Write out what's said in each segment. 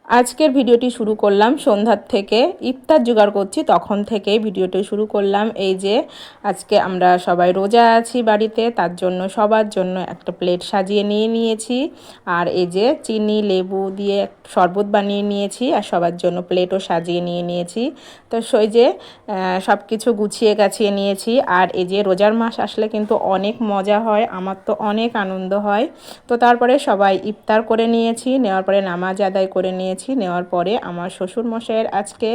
আজকের ভিডিওটি শুরু করলাম সন্ধ্যার থেকে, ইফতার জোগাড় করছি তখন থেকে ভিডিওটি শুরু করলাম। এই যে আজকে আমরা সবাই রোজা আছি বাড়িতে, তার জন্য সবার জন্য একটা প্লেট সাজিয়ে নিয়েছি। আর এই যে চিনি লেবু দিয়ে শরবত বানিয়ে নিয়েছি, আর সবার জন্য প্লেটও সাজিয়ে নিয়েছি। তো সেই যে সব কিছু গুছিয়ে গাছিয়ে নিয়েছি। আর এই যে রোজার মাস আসলে কিন্তু অনেক মজা হয়, আমার তো অনেক আনন্দ হয়। তো তারপরে সবাই ইফতার করে নিয়েছি, নেওয়ার পরে নামাজ আদায় করে নিয়েছি। নেওয়ার পরে আমার শ্বশুরমশাইয়ের আজকে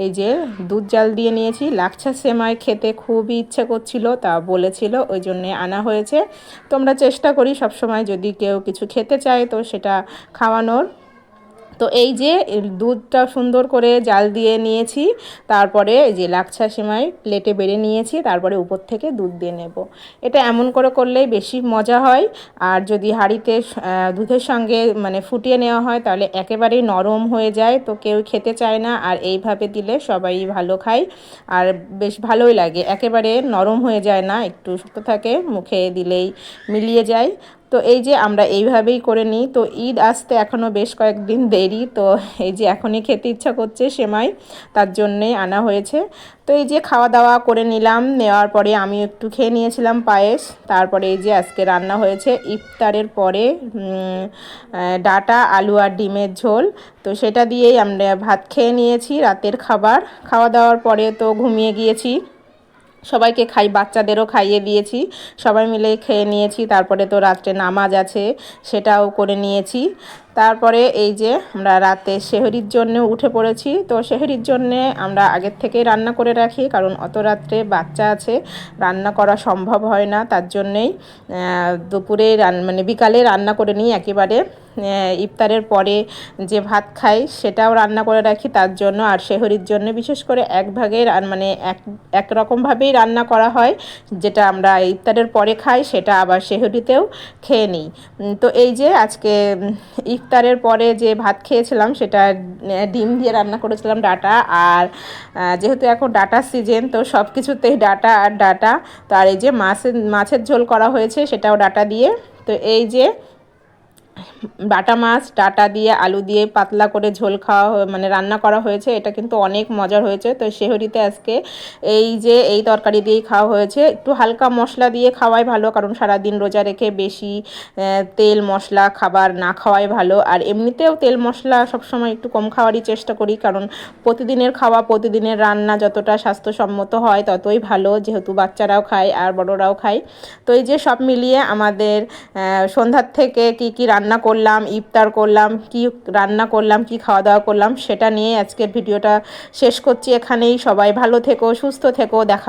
এই যে দুধ জাল দিয়ে নিয়েছি, লাচ্ছা সেমাই খেতে খুবই ইচ্ছে করছিল, তা বলেছিল, ওই জন্যে আনা হয়েছে। তো আমরা চেষ্টা করি সবসময় যদি কেউ কিছু খেতে চায় তো সেটা খাওয়ানোর। তো এই যে দুধটা সুন্দর করে জাল দিয়ে নিয়েছি, তারপরে এই যে লাচ্ছা সেমাই প্লেটে বেড়ে নিয়েছি, তারপরে উপর থেকে দুধ দিয়ে নেব। এটা এমন করে করলেই বেশি মজা হয়। আর যদি হাঁড়িতে দুধের সঙ্গে মানে ফুটিয়ে নেওয়া হয় তাহলে একেবারেই নরম হয়ে যায়, তো কেউ খেতে চায় না। আর এইভাবে দিলে সবাই ভালো খায় আর বেশ ভালোই লাগে, একেবারে নরম হয়ে যায় না, একটু শক্ত থাকে, মুখে দিলেই মিলিয়ে যায়। তো এই যে আমরা এইভাবেই করে নিই। তো ঈদ আসতে এখনও বেশ কয়েকদিন দেরি, তো এই যে এখনই খেতে ইচ্ছা করছে সেমাই, তার জন্যেই আনা হয়েছে। তো এই যে খাওয়া দাওয়া করে নিলাম, নেওয়ার পরে আমি একটু খেয়ে নিয়েছিলাম পায়েস। তারপরে এই যে আজকে রান্না হয়েছে ইফতারের পরে ডাঁটা আলু আর ডিমের ঝোল। তো সেটা দিয়েই আমরা ভাত খেয়ে নিয়েছি, রাতের খাবার খাওয়া দাওয়ার পরে তো ঘুমিয়ে গিয়েছি। সবাইকে বাচ্চাদেরও খাইয়ে দিয়েছি, সবাই মিলে খেয়ে নিয়েছি। তারপরে তো রাত্রে নামাজ আছে, সেটাও করে নিয়েছি। তারপরে এই যে আমরা রাতে সেহরির জন্য উঠে পড়েছি। তো সেহরির জন্যে আমরা আগের থেকেই রান্না করে রাখি, কারণ অত রাত্রে বাচ্চা আছে, রান্না করা সম্ভব হয় না, তার জন্যেই দুপুরে মানে বিকালে রান্না করে নিই একেবারে। ইফতারের পরে যে ভাত খাই সেটাও রান্না করে রাখি তার জন্য। আর সেহরির জন্য বিশেষ করে এক ভাগের মানে এক রকমভাবেই রান্না করা হয়, যেটা আমরা ইফতারের পরে খাই সেটা আবার সেহরিতেও খেয়ে নিই। তো এই যে আজকে ইফতারের পরে যে ভাত খেয়েছিলাম সেটা ডিম দিয়ে রান্না করেছিলাম, ডাঁটা। আর যেহেতু এখন ডাঁটার সিজন, তো সব কিছুতেই ডাঁটা আর ডাঁটা। তো আর এই যে মাছের ঝোল করা হয়েছে, সেটাও ডাঁটা দিয়ে। তো এই যে বাটা মাছ ডাঁটা দিয়ে আলু দিয়ে পাতলা করে ঝোল মানে রান্না করা হয়েছে, এটা কিন্তু অনেক মজার হয়েছে। তো সেহরিতে আজকে এই যে এই তরকারি দিয়েই খাওয়া হয়েছে। একটু হালকা মশলা দিয়ে খাওয়াই ভালো, কারণ সারাদিন রোজা রেখে বেশি তেল মশলা খাবার না খাওয়াই ভালো। আর এমনিতেও তেল মশলা সবসময় একটু কম খাওয়ারই চেষ্টা করি, কারণ প্রতিদিনের খাওয়া প্রতিদিনের রান্না যতটা স্বাস্থ্যসম্মত হয় ততই ভালো, যেহেতু বাচ্চারাও খায় আর বড়রাও খায়। তো এই যে সব মিলিয়ে আমাদের সন্ধ্যার থেকে কি রান্না করলাম, ইফতার করলাম, কি রান্না করলাম, কি খাওয়া দাওয়া করলাম, সেটা নিয়ে আজকের ভিডিওটা শেষ করছি এখানেই। সবাই ভালো থেকো, সুস্থ থেকো, দেখা।